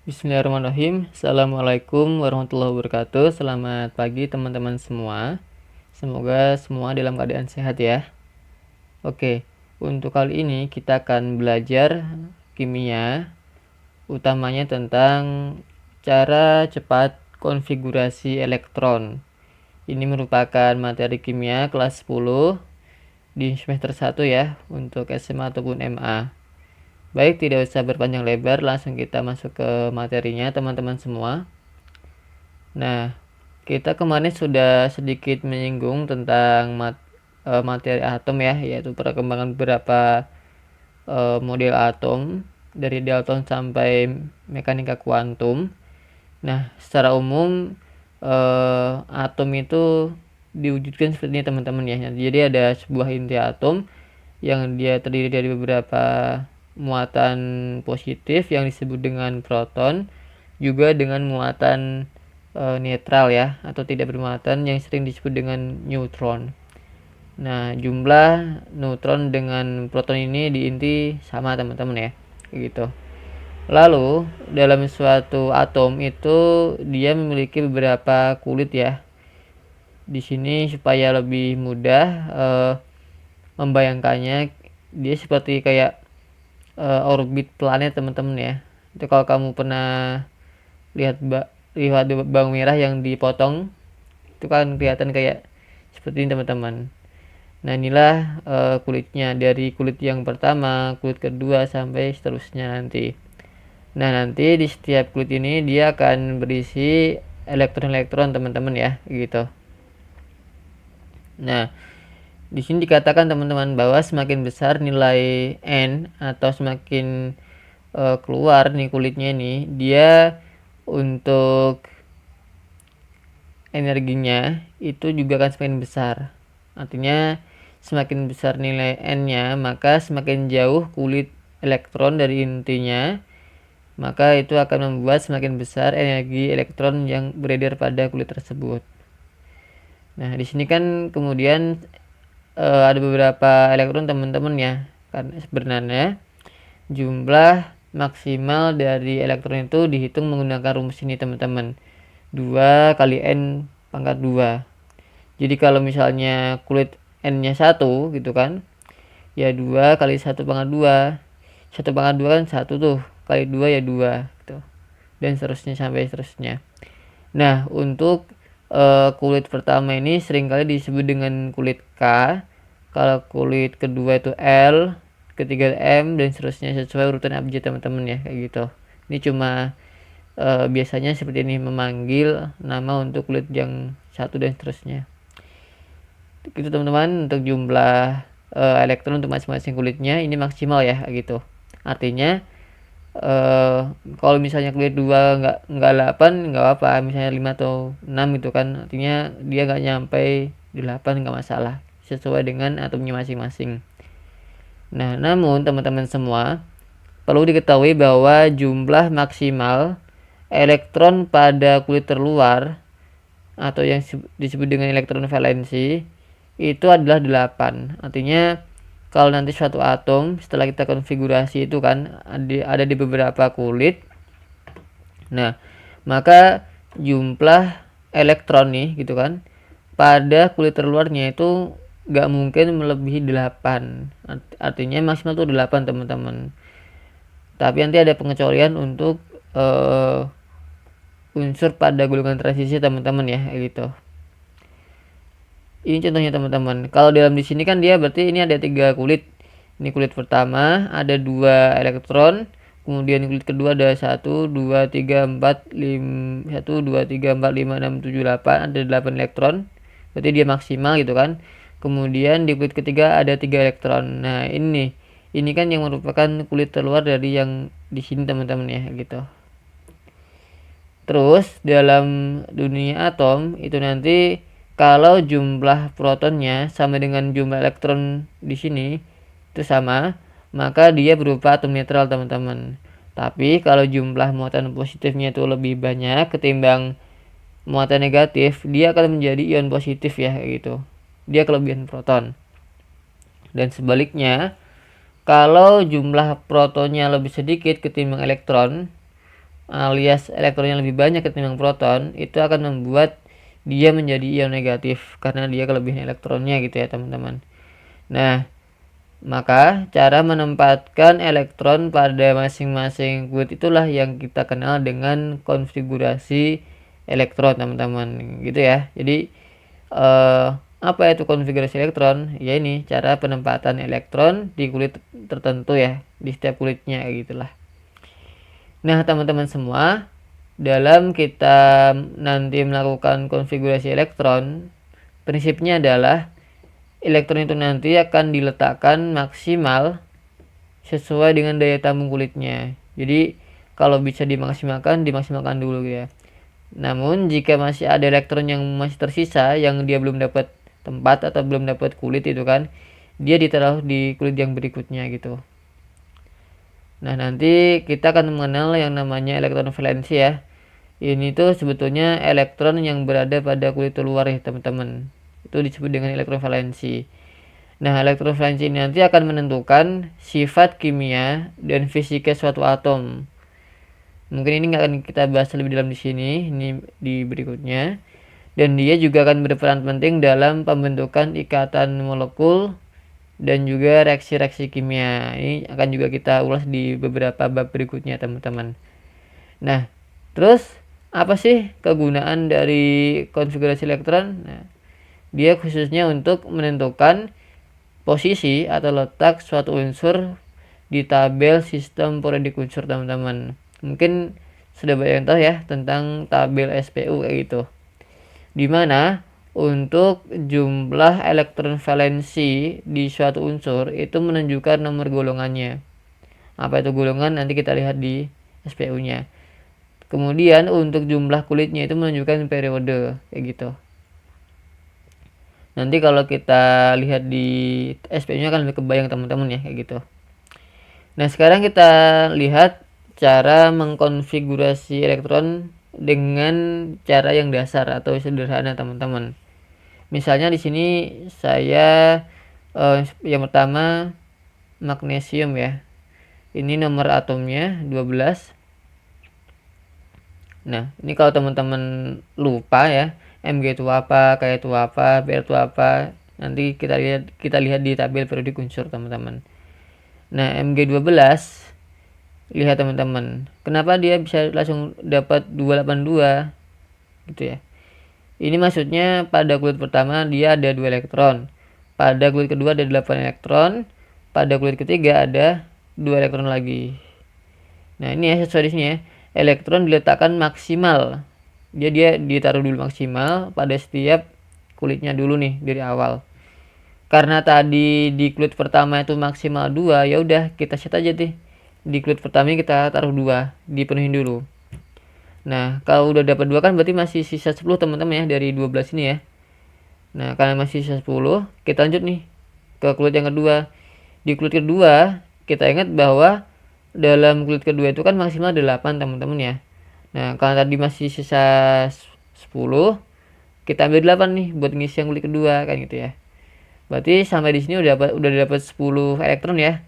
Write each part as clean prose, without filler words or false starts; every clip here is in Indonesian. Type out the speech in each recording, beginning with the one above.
Bismillahirrahmanirrahim. Assalamualaikum warahmatullahi wabarakatuh. Selamat pagi teman-teman semua. Semoga semua dalam keadaan sehat ya. Oke, untuk kali ini kita akan belajar kimia, utamanya tentang cara cepat konfigurasi elektron. Ini merupakan materi kimia kelas 10 di semester 1 ya, untuk SMA ataupun MA. Baik, tidak usah berpanjang lebar, langsung kita masuk ke materinya teman-teman semua. Nah, kita kemarin sudah sedikit menyinggung tentang materi atom ya, yaitu perkembangan beberapa model atom dari Dalton sampai mekanika kuantum. Nah, secara umum atom itu diwujudkan seperti ini teman-teman ya. Jadi ada sebuah inti atom yang dia terdiri dari beberapa muatan positif yang disebut dengan proton, juga dengan muatan netral ya, atau tidak bermuatan yang sering disebut dengan neutron. Nah, jumlah neutron dengan proton ini di inti sama teman-teman ya, kayak gitu. Lalu dalam suatu atom itu dia memiliki beberapa kulit ya. Di sini supaya lebih mudah membayangkannya, dia seperti kayak orbit planet teman-teman ya. Itu kalau kamu pernah lihat bawang merah yang dipotong, itu kan kelihatan kayak seperti ini teman-teman. Nah, inilah kulitnya, dari kulit yang pertama, kulit kedua, sampai seterusnya nanti. Nah, nanti di setiap kulit ini dia akan berisi elektron-elektron teman-teman ya, gitu. Nah, di sini dikatakan teman-teman bahwa semakin besar nilai N atau semakin keluar nih kulitnya ini, dia untuk energinya itu juga akan semakin besar. Artinya semakin besar nilai N-nya, maka semakin jauh kulit elektron dari intinya, maka itu akan membuat semakin besar energi elektron yang beredar pada kulit tersebut. Nah, di sini kan kemudian ada beberapa elektron teman-teman ya, karena sebenarnya jumlah maksimal dari elektron itu dihitung menggunakan rumus ini teman-teman, 2 kali N pangkat 2. Jadi kalau misalnya kulit N nya 1 gitu kan, ya 2 kali 1 pangkat 2, 1 pangkat 2 kan 1 tuh, kali 2 ya 2 gitu, dan seterusnya sampai seterusnya. Nah, untuk kulit pertama ini seringkali disebut dengan kulit K, kalau kulit kedua itu L, ketiga M, dan seterusnya sesuai urutan abjad teman-teman ya, kayak gitu. Ini cuma biasanya seperti ini memanggil nama untuk kulit yang satu dan seterusnya. Itu teman-teman untuk jumlah elektron untuk masing-masing kulitnya ini maksimal ya, gitu. Artinya kalau misalnya kulit 2 nggak 8 nggak apa, misalnya 5 atau 6 gitu kan, artinya dia nggak nyampe 8, nggak masalah, sesuai dengan atomnya masing-masing. Nah, namun teman-teman semua perlu diketahui bahwa jumlah maksimal elektron pada kulit terluar atau yang disebut dengan elektron valensi itu adalah 8. Artinya kalau nanti suatu atom setelah kita konfigurasi itu kan ada di beberapa kulit, nah maka jumlah elektron nih gitu kan pada kulit terluarnya itu gak mungkin melebihi 8. Artinya maksimal tuh 8 teman-teman. Tapi nanti ada pengecualian untuk unsur pada golongan transisi teman-teman ya, gitu. Ini contohnya teman-teman. Kalau dalam di sini kan dia berarti ini ada 3 kulit. Ini kulit pertama ada 2 elektron, kemudian kulit kedua ada 1 2 3 4 5 1 2 3 4 5 6 7 8, ada 8 elektron. Berarti dia maksimal gitu kan. Kemudian di kulit ketiga ada 3 elektron. Nah, ini kan yang merupakan kulit terluar dari yang di sini teman-teman ya, gitu. Terus dalam dunia atom itu nanti kalau jumlah protonnya sama dengan jumlah elektron di sini itu sama, maka dia berupa atom netral teman-teman. Tapi kalau jumlah muatan positifnya itu lebih banyak ketimbang muatan negatif, dia akan menjadi ion positif ya, gitu. Dia kelebihan proton. Dan sebaliknya, kalau jumlah protonnya lebih sedikit ketimbang elektron, alias elektronnya lebih banyak ketimbang proton, itu akan membuat dia menjadi ion negatif karena dia kelebihan elektronnya gitu ya teman-teman. Nah, maka cara menempatkan elektron pada masing-masing kulit itulah yang kita kenal dengan konfigurasi elektron teman-teman gitu ya. Jadi apa itu konfigurasi elektron? Ya ini cara penempatan elektron di kulit tertentu ya, di setiap kulitnya gitulah. Nah teman-teman semua, dalam kita nanti melakukan konfigurasi elektron, prinsipnya adalah elektron itu nanti akan diletakkan maksimal sesuai dengan daya tampung kulitnya. Jadi kalau bisa dimaksimalkan dulu ya. Namun jika masih ada elektron yang masih tersisa yang dia belum dapat tempat atau belum dapat kulit itu kan, dia ditaruh di kulit yang berikutnya gitu. Nah nanti kita akan mengenal yang namanya elektron valensi ya. Ini tuh sebetulnya elektron yang berada pada kulit luar ya teman-teman. Itu disebut dengan elektron valensi. Nah elektron valensi ini nanti akan menentukan sifat kimia dan fisika suatu atom. Mungkin ini nggak akan kita bahas lebih dalam di sini, ini di berikutnya. Dan dia juga akan berperan penting dalam pembentukan ikatan molekul dan juga reaksi-reaksi kimia. Ini akan juga kita ulas di beberapa bab berikutnya teman-teman. Nah, terus apa sih kegunaan dari konfigurasi elektron? Nah, dia khususnya untuk menentukan posisi atau letak suatu unsur di tabel sistem periodik unsur teman-teman. Mungkin sudah banyak yang tahu ya tentang tabel SPU kayak gitu. Dimana untuk jumlah elektron valensi di suatu unsur itu menunjukkan nomor golongannya. Apa itu golongan nanti kita lihat di SPU-nya. Kemudian untuk jumlah kulitnya itu menunjukkan periode kayak gitu. Nanti kalau kita lihat di SPU-nya kan lebih kebayang teman-teman ya kayak gitu. Nah, sekarang kita lihat cara mengkonfigurasi elektron dengan cara yang dasar atau sederhana teman-teman. Misalnya di sini saya yang pertama magnesium ya. Ini nomor atomnya 12. Nah, ini kalau teman-teman lupa ya, Mg itu apa, K itu apa, Br itu apa, nanti kita lihat di tabel periodik unsur teman-teman. Nah, Mg12 lihat teman-teman, kenapa dia bisa langsung dapat 282 gitu ya. Ini maksudnya pada kulit pertama dia ada 2 elektron, pada kulit kedua ada 8 elektron, pada kulit ketiga ada 2 elektron lagi. Nah ini ya sesuai di sini ya, elektron diletakkan maksimal, dia ditaruh dulu maksimal pada setiap kulitnya dulu nih dari awal. Karena tadi di kulit pertama itu maksimal 2, ya udah kita set aja deh. Di kulit pertama kita taruh 2, dipenuhin dulu. Nah, kalau udah dapat 2 kan berarti masih sisa 10 teman-teman ya dari 12 ini ya. Nah, karena masih sisa 10, kita lanjut nih ke kulit yang kedua. Di kulit kedua, kita ingat bahwa dalam kulit kedua itu kan maksimal 8 teman-teman ya. Nah, karena tadi masih sisa 10, kita ambil 8 nih buat ngisi yang kulit kedua kan gitu ya. Berarti sampai di sini udah dapat 10 elektron ya.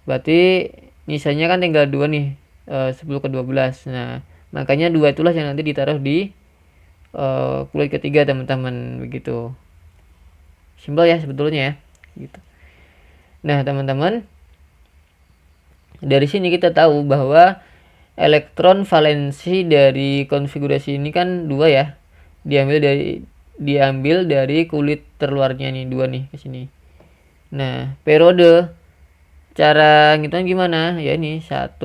Berarti nyisanya kan tinggal 2 nih, 10 ke 12. Nah, makanya 2 itulah yang nanti ditaruh di kulit ketiga teman-teman begitu. Simpel ya sebetulnya ya gitu. Nah, teman-teman, dari sini kita tahu bahwa elektron valensi dari konfigurasi ini kan 2 ya. Diambil dari kulit terluarnya nih, 2 nih ke sini. Nah, periode cara ngitungnya gimana? Ya ini 1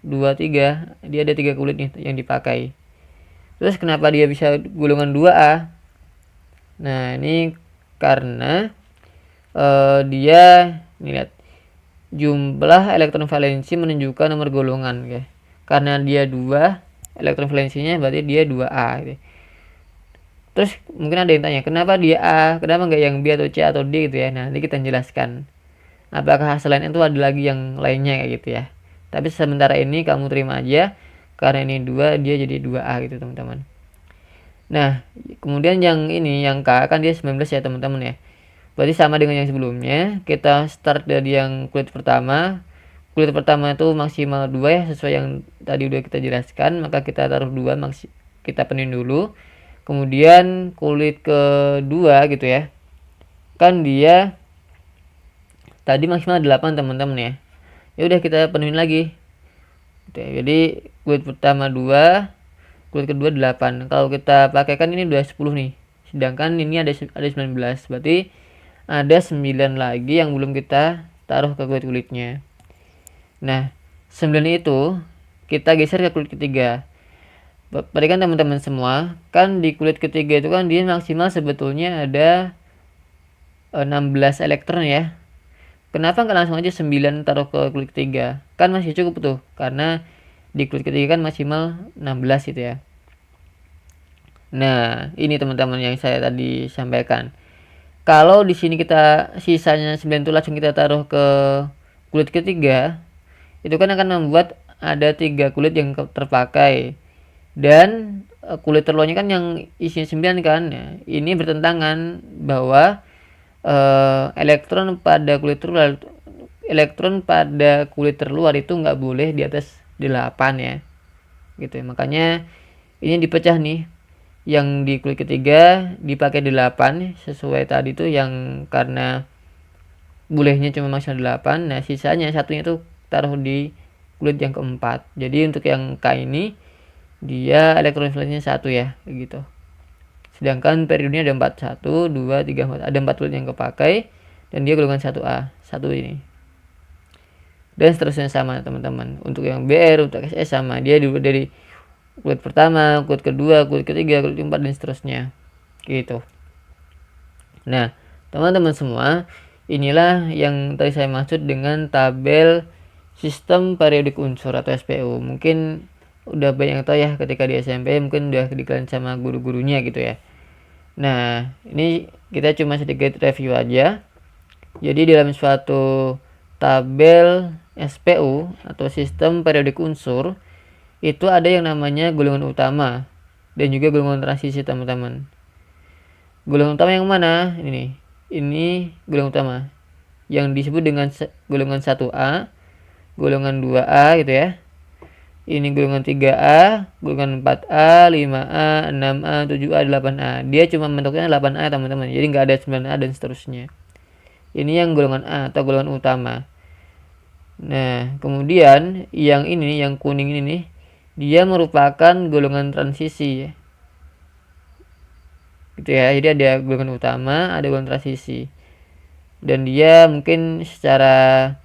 2 3. Dia ada 3 kulit nih yang dipakai. Terus kenapa dia bisa golongan 2A? Nah, ini karena dia nih lihat, jumlah elektron valensi menunjukkan nomor golongan ya. Karena dia 2, elektron valensinya berarti dia 2A gitu. Terus mungkin ada yang tanya, kenapa dia A, kenapa nggak yang B atau C atau D gitu ya. Nah, nanti kita jelaskan apakah selain itu ada lagi yang lainnya kayak gitu ya. Tapi sementara ini kamu terima aja, karena ini 2 dia jadi 2A gitu teman-teman. Nah, kemudian yang ini yang K kan dia 19 ya teman-teman ya. Berarti sama dengan yang sebelumnya, kita start dari yang kulit pertama. Kulit pertama itu maksimal 2 ya, sesuai yang tadi udah kita jelaskan, maka kita taruh 2, kita penuhin dulu. Kemudian kulit kedua gitu ya, kan dia tadi maksimal 8 teman-teman ya. Ya udah kita penuhin lagi gitu ya. Jadi kulit pertama 2, kulit kedua 8. Kalau kita pakai kan ini udah 10 nih, sedangkan ini ada 19, berarti ada 9 lagi yang belum kita taruh ke kulitnya. Nah 9 itu kita geser ke kulit ketiga. Perhatikan teman-teman semua, kan di kulit ketiga itu kan dia maksimal sebetulnya ada 16 elektron ya. Kenapa nggak langsung aja 9 taruh ke kulit ketiga? Kan masih cukup tuh, karena di kulit ketiga kan maksimal 16 gitu ya. Nah, ini teman-teman yang saya tadi sampaikan. Kalau di sini kita sisanya 9 itu langsung kita taruh ke kulit ketiga, itu kan akan membuat ada 3 kulit yang terpakai. Dan kulit terluarnya kan yang isinya 9 kan. Nah, ini bertentangan bahwa elektron pada kulit terluar itu nggak boleh di atas 8 ya. Gitu ya. Makanya ini dipecah nih. Yang di kulit ketiga dipakai 8 sesuai tadi tuh, yang karena bolehnya cuma maksimal 8. Nah sisanya satunya tuh taruh di kulit yang keempat. Jadi untuk yang K ini dia elektron valensnya 1 ya gitu. Sedangkan periodenya ada 4, 1, 2, 3, 4. Ada 4 kulit yang kepakai dan dia golongan 1A, 1 ini. Dan seterusnya sama teman-teman. Untuk yang BR, untuk SS sama, dia dari kulit pertama, kulit kedua, kulit ketiga, kulit keempat, dan seterusnya gitu. Nah teman-teman semua, inilah yang tadi saya maksud dengan tabel sistem periodik unsur atau SPU. Mungkin udah banyak yang tahu ya ketika di SMP, mungkin udah dikalian sama guru-gurunya gitu ya. Nah ini kita cuma sedikit review aja. Jadi dalam suatu tabel SPU atau sistem periodik unsur itu ada yang namanya golongan utama dan juga golongan transisi teman-teman. Golongan utama yang mana? Ini golongan utama yang disebut dengan golongan 1A, golongan 2A gitu ya. Ini golongan 3A, golongan 4A, 5A, 6A, 7A, 8A. Dia cuma bentuknya 8A teman-teman. Jadi nggak ada 9A dan seterusnya. Ini yang golongan A atau golongan utama. Nah, kemudian yang ini, yang kuning ini nih, dia merupakan golongan transisi ya. Gitu ya. Jadi ada golongan utama, ada golongan transisi. Dan dia mungkin secara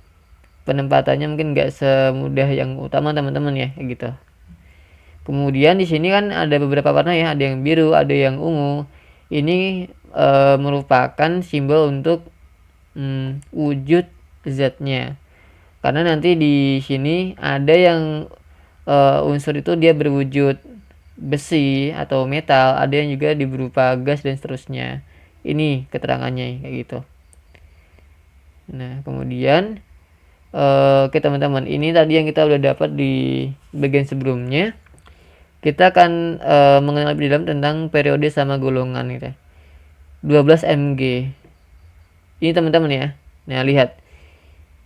penempatannya mungkin nggak semudah yang utama teman-teman ya, gitu. Kemudian di sini kan ada beberapa warna ya, ada yang biru, ada yang ungu. Ini merupakan simbol untuk wujud zatnya. Karena nanti di sini ada yang unsur itu dia berwujud besi atau metal, ada yang juga berupa gas dan seterusnya. Ini keterangannya kayak gitu. Nah kemudian oke teman-teman, ini tadi yang kita udah dapat di bagian sebelumnya. Kita akan mengenal lebih dalam tentang periode sama golongan gitu ya. 12 Mg ini teman-teman ya. Nah lihat,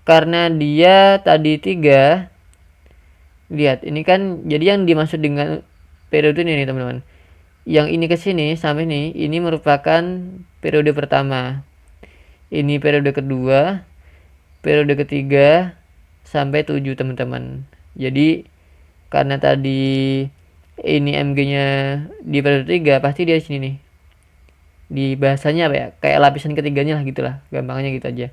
karena dia tadi 3, lihat ini kan, jadi yang dimaksud dengan periode ini nih teman-teman, yang ini ke sini sampai ini merupakan periode pertama, ini periode kedua, periode ketiga sampai 7 teman-teman. Jadi karena tadi ini Mg-nya di periode 3, pasti dia sini nih. Di bahasanya apa ya? Kayak lapisan ketiganya lah gitulah, gampangnya gitu aja.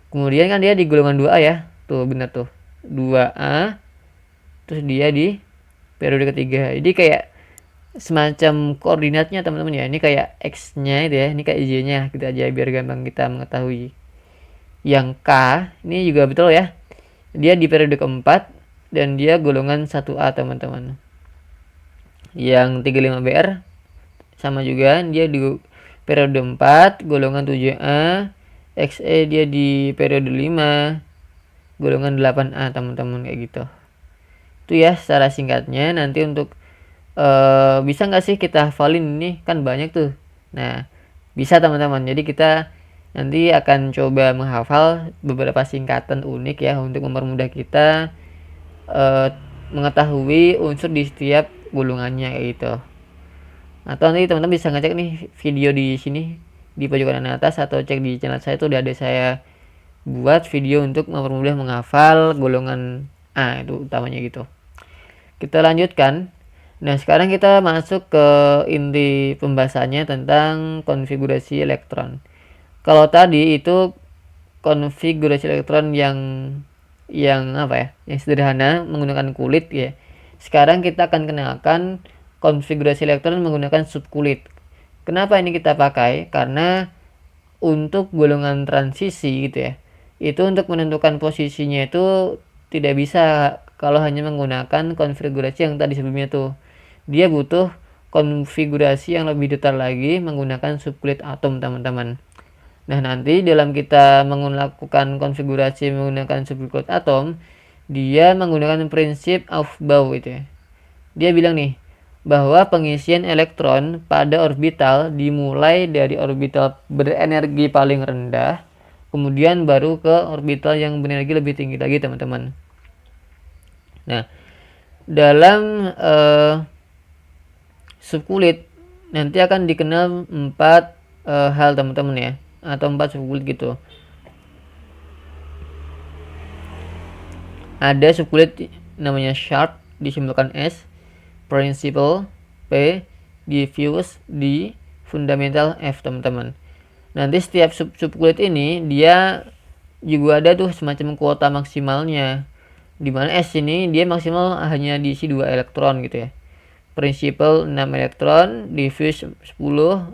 Kemudian kan dia di golongan 2A ya. Tuh benar tuh. 2A. Terus dia di periode ketiga. Jadi kayak semacam koordinatnya teman-teman ya. Ini kayak X-nya itu ya, ini kayak Y-nya gitu aja biar gampang kita mengetahui. Yang K ini juga betul ya. Dia di periode keempat dan dia golongan 1A teman-teman. Yang 35BR sama juga, dia di periode 4 golongan 7A. XE dia di periode 5 golongan 8A teman-teman, kayak gitu. Itu ya secara singkatnya. Nanti untuk bisa nggak sih kita hafalin ini, kan banyak tuh. Nah bisa teman-teman, jadi kita nanti akan coba menghafal beberapa singkatan unik ya untuk mempermudah kita mengetahui unsur di setiap gulungannya kayak gitu. Atau nanti teman-teman bisa ngecek nih video di sini di pojok kanan atas, atau cek di channel saya itu udah ada saya buat video untuk mempermudah menghafal golongan A, itu utamanya gitu. Kita lanjutkan. Nah, sekarang kita masuk ke inti pembahasannya tentang konfigurasi elektron. Kalau tadi itu konfigurasi elektron yang apa ya? Yang sederhana menggunakan kulit ya. Sekarang kita akan kenalkan konfigurasi elektron menggunakan subkulit. Kenapa ini kita pakai? Karena untuk golongan transisi gitu ya. Itu untuk menentukan posisinya itu tidak bisa kalau hanya menggunakan konfigurasi yang tadi sebelumnya tuh. Dia butuh konfigurasi yang lebih detail lagi menggunakan subkulit atom, teman-teman. Nah, nanti dalam kita melakukan konfigurasi menggunakan subkulit atom, dia menggunakan prinsip Aufbau itu ya. Dia bilang nih bahwa pengisian elektron pada orbital dimulai dari orbital berenergi paling rendah, kemudian baru ke orbital yang berenergi lebih tinggi lagi, teman-teman. Nah, dalam subkulit nanti akan dikenal 4 hal, teman-teman ya, atau 4 subkulit gitu. Ada subkulit namanya sharp, disimbolkan S, principal P, diffuse D, fundamental F, teman-teman. Nanti setiap subkulit ini dia juga ada tuh semacam kuota maksimalnya, dimana S ini dia maksimal hanya diisi 2 elektron gitu ya. Principal 6 elektron, diffuse 10,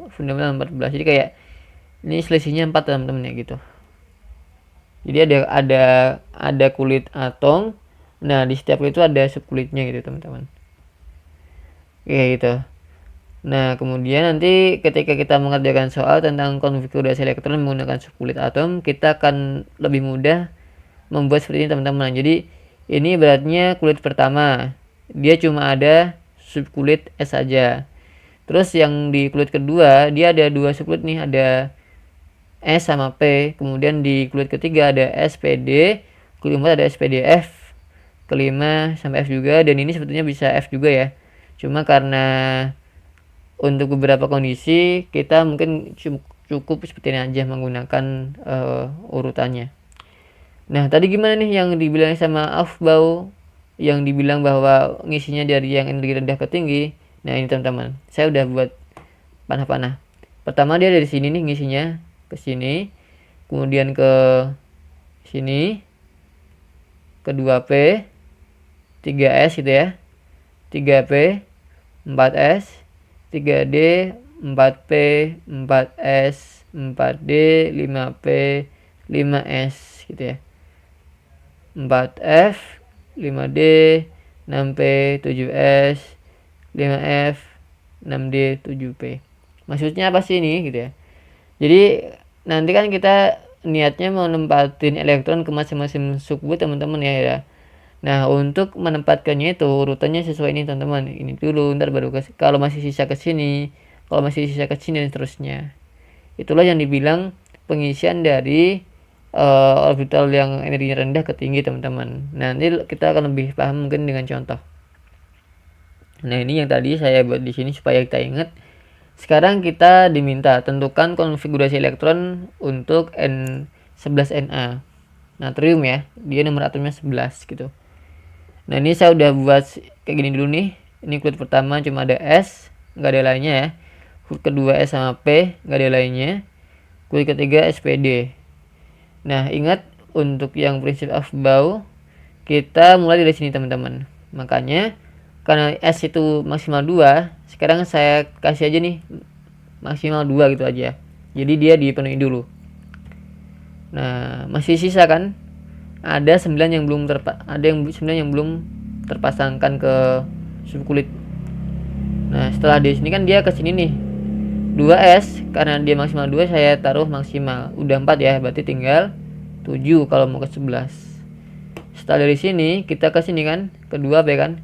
fundamental 14. Jadi kayak ini selisihnya 4, teman-teman ya gitu. Jadi ada kulit atom. Nah, di setiap kulit itu ada subkulitnya gitu, teman-teman. Oke gitu. Nah, kemudian nanti ketika kita mengerjakan soal tentang konfigurasi elektron menggunakan subkulit atom, kita akan lebih mudah membuat seperti ini, teman-teman. Jadi ini beratnya kulit pertama, dia cuma ada subkulit S saja. Terus yang di kulit kedua dia ada 2 subkulit nih, ada S sama P. Kemudian di kulit ketiga ada SPD, kulit keempat ada SPDF, kelima sampai F juga, dan ini sebetulnya bisa F juga ya. Cuma karena untuk beberapa kondisi kita mungkin cukup seperti ini aja menggunakan urutannya. Nah, tadi gimana nih yang dibilang sama Aufbau, yang dibilang bahwa ngisinya dari yang energi rendah ke tinggi. Nah, ini teman-teman, saya udah buat panah-panah. Pertama dia dari sini nih ngisinya ke sini, kemudian ke sini, ke 2P, 3S gitu ya, 3P, 4S, 3D, 4P, 4S, 4D, 5P, 5S gitu ya, 4F, 5D, 6P, 7S, 5F, 6D, 7P. Maksudnya apa sih ini gitu ya? Jadi nanti kan kita niatnya mau nempatin elektron ke masing-masing subkulit, teman-teman ya. Nah, untuk menempatkannya itu urutannya sesuai ini, teman-teman. Ini dulu, ntar baru kalau masih sisa ke sini, kalau masih sisa ke sini dan seterusnya. Itulah yang dibilang pengisian dari orbital yang energinya rendah ke tinggi, teman-teman. Nanti kita akan lebih paham mungkin dengan contoh. Nah, ini yang tadi saya buat di sini supaya kita ingat. Sekarang kita diminta tentukan konfigurasi elektron untuk N11Na. Natrium ya, dia nomor atomnya 11 gitu. Nah, ini saya udah buat kayak gini dulu nih. Ini kulit pertama cuma ada S, nggak ada lainnya ya. Kulit kedua S sama P, nggak ada lainnya. Kulit ketiga SPD. Nah, ingat untuk yang prinsip Aufbau kita mulai dari sini, teman-teman. Makanya karena S itu maksimal 2, sekarang saya kasih aja nih maksimal 2 gitu aja. Jadi dia dipenuhi dulu. Nah, masih sisa kan? Ada 9 yang belum terpasangkan ke subkulit. Nah, setelah di sini kan dia ke sini nih. 2S, karena dia maksimal 2 saya taruh maksimal. Udah 4 ya, berarti tinggal 7 kalau mau ke 11. Setelah dari sini kita ke sini kan, ke 2P kan.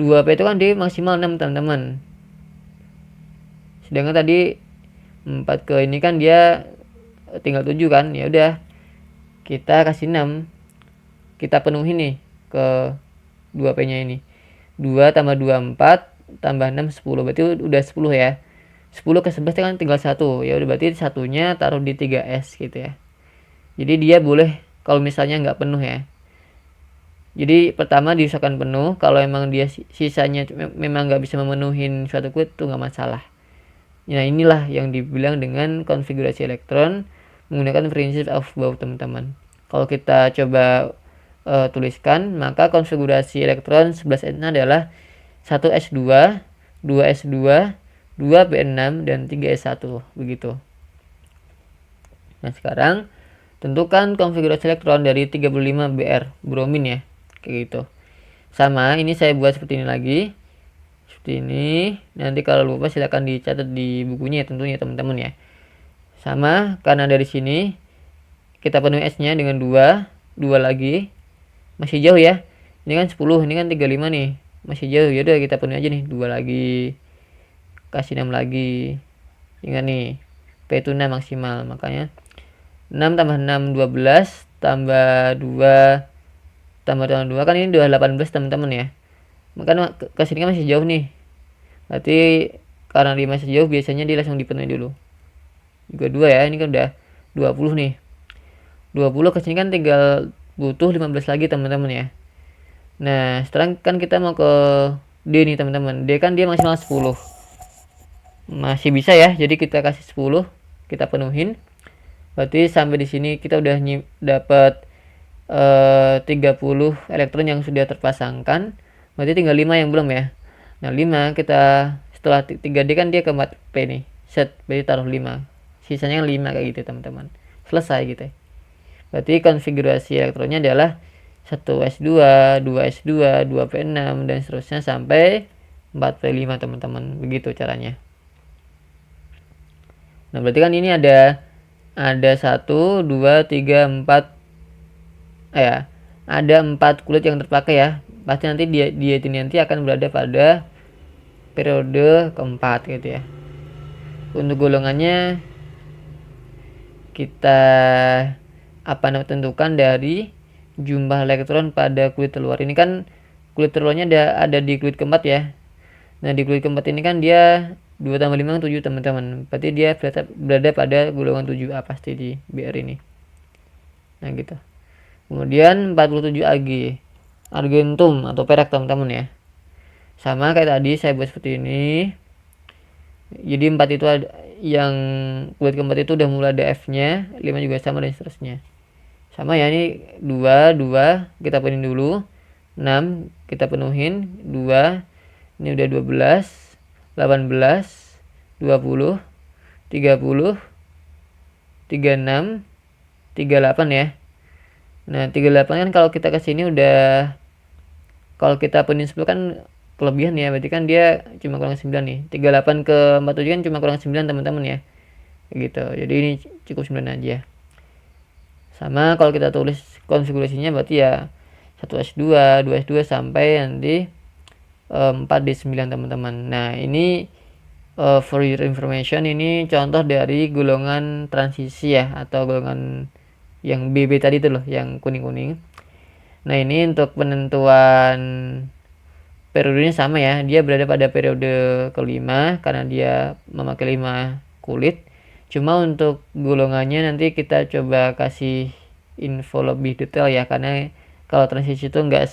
2P itu kan dia maksimal 6, teman-teman. Sedangkan tadi 4 ke ini kan dia tinggal 7 kan. Ya udah. Kita kasih 6. Kita penuhi nih ke 2P-nya ini. 2 tambah 2 4 tambah 6 10. Berarti udah 10 ya. 10 ke 11 kan tinggal 1. Ya udah berarti satunya taruh di 3S gitu ya. Jadi dia boleh kalau misalnya nggak penuh ya. Jadi pertama diusahakan penuh, kalau emang dia sisanya memang nggak bisa memenuhi suatu kulit itu nggak masalah. Nah inilah yang dibilang dengan konfigurasi elektron menggunakan prinsip of Bohr teman-teman. Kalau kita coba tuliskan, maka konfigurasi elektron 11N adalah 1S2, 2S2, 2P6, dan 3S1 begitu. Nah sekarang tentukan konfigurasi elektron dari 35Br bromin ya, kayak gitu. Sama, ini saya buat seperti ini lagi, seperti ini. Nanti kalau lupa silahkan dicatat di bukunya ya, tentunya teman-teman ya. Sama, karena dari sini kita penuhi S-nya dengan 2 lagi, masih jauh ya. Ini kan 10, ini kan 35 nih, masih jauh. Yaudah kita penuhi aja nih, 2 lagi, kasih 6 lagi. Ingat nih, P itu 6 maksimal, makanya 6 tambah 6 12 tambah 2 tambah 2 kan ini udah 18 teman-teman ya. Makanya ke sini kan masih jauh nih. Berarti karena dia masih jauh biasanya dia langsung dipenuhi dulu. Juga 2 ya, ini kan udah 20 nih. 20 ke sini kan tinggal butuh 15 lagi teman-teman ya. Nah, sekarang kan kita mau ke D nih teman-teman. D kan dia maksimal 10. Masih bisa ya. Jadi kita kasih 10, kita penuhin. Berarti sampai di sini kita udah dapat 30 elektron yang sudah terpasangkan. Berarti tinggal 5 yang belum ya. Nah 5 kita setelah 3D kan dia ke 4P nih, set, berarti taruh 5, sisanya 5 kayak gitu teman-teman, selesai gitu ya. Berarti konfigurasi elektronnya adalah 1S2, 2S2, 2P6, dan seterusnya sampai 4P5 teman-teman, begitu caranya. Nah berarti kan ini ada 1, 2, 3, 4 ya, ada 4 kulit yang terpakai ya. Pasti nanti dia ini nanti akan berada pada periode keempat gitu ya. Untuk golongannya kita tentukan dari jumlah elektron pada kulit terluar. Ini kan kulit terluarnya ada di kulit keempat ya. Nah di kulit keempat ini kan dia 2 tambah 5 7 teman-teman. Berarti dia berada pada golongan 7A pasti di BR ini. Nah gitu. Kemudian 47 Ag, argentum atau perak teman-teman ya. Sama kayak tadi saya buat seperti ini. Jadi 4 itu ada, yang kulit keempat itu udah mulai ada F-nya, 5 juga sama, dan seterusnya. Sama ya, ini 2 kita penuhin dulu. 6 kita penuhin, 2. Ini udah 12, 18, 20, 30, 36, 38 ya. Nah 38 kan kalau kita kesini udah, kalau kita penuhin 10 kan kelebihan ya, berarti kan dia cuma kurang 9 nih. 38 ke 47 kan cuma kurang 9 teman-teman ya, gitu. Jadi ini cukup 9 aja. Sama kalau kita tulis konfigurasinya berarti ya 1S2, 2S2 sampai nanti 4D9 teman-teman. Nah ini for your information, ini contoh dari golongan transisi ya, atau golongan yang BB tadi itu loh, yang kuning-kuning. Nah ini untuk penentuan periodenya sama ya, dia berada pada periode kelima karena dia memakai 5 kulit. Cuma untuk golongannya nanti kita coba kasih info lebih detail ya, karena kalau transisi itu nggak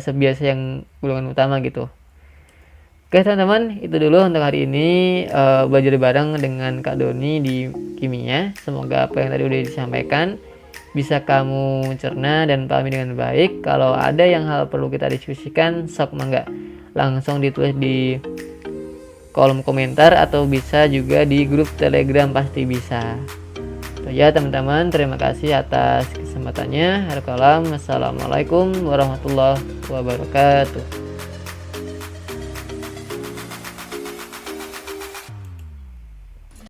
sebiasa yang golongan utama gitu. Oke teman-teman, itu dulu untuk hari ini belajar bareng dengan Kak Doni di kimia. Semoga apa yang tadi udah disampaikan bisa kamu cerna dan pahami dengan baik. Kalau ada yang hal perlu kita diskusikan, sok mangga langsung ditulis di kolom komentar atau bisa juga di grup Telegram, pasti bisa. Itu ya teman-teman, terima kasih atas kesempatannya. Assalamualaikum warahmatullahi wabarakatuh.